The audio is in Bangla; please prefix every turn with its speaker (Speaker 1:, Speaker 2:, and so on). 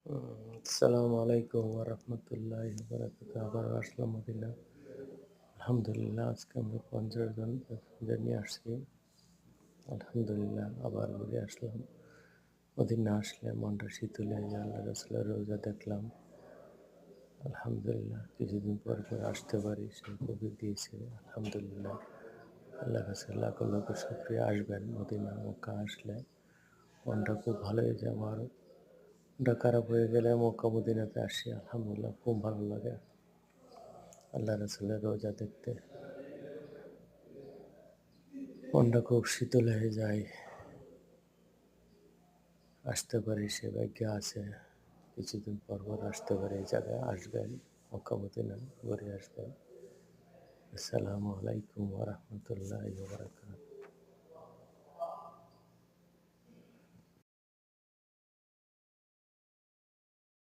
Speaker 1: আসসালামু আলাইকুম ওরহমতুল্লাহি ওয়াবারাকাতুহু। আবার আসলাম মদিনা। আলহামদুলিল্লাহ, আজকে আমরা ৫০ জন প্যাসেঞ্জার নিয়ে আসছি। আলহামদুলিল্লাহ, আবার ঘুরে আসলাম। মদিনা আসলে মনটা শীতল হয়ে যায়। আল্লাহ রাসূলের রোজা দেখলাম। আলহামদুলিল্লাহ, কিছুদিন পর পর আসতে পারি, সেই তৌফিক দিয়েছে। আলহামদুলিল্লাহ, আল্লাহর কাছে লাখো লাখো শুকরিয়া। আসবেন মদিনা, মক্কা আসলে মনটা খুব ভালো হয়ে যায়। আমার মনটা খারাপ হয়ে গেলে মক্কা মদিনাতে আসি। আলহামদুলিল্লাহ, খুব ভালো লাগে আল্লাহ রাসূলের রোজা দেখতে। মনটা খুব শীতল হয়ে যায়। আসতে পারি সে ভাগ্য আছে। কিছুদিন পর পর আসতে পারি, এই জায়গায় আসবেন, মক্কা মদিনা ঘুরে আসবেন। আসসালামু আলাইকুম ওয়া রাহমাতুল্লাহি ওয়া বারাকাতুহু।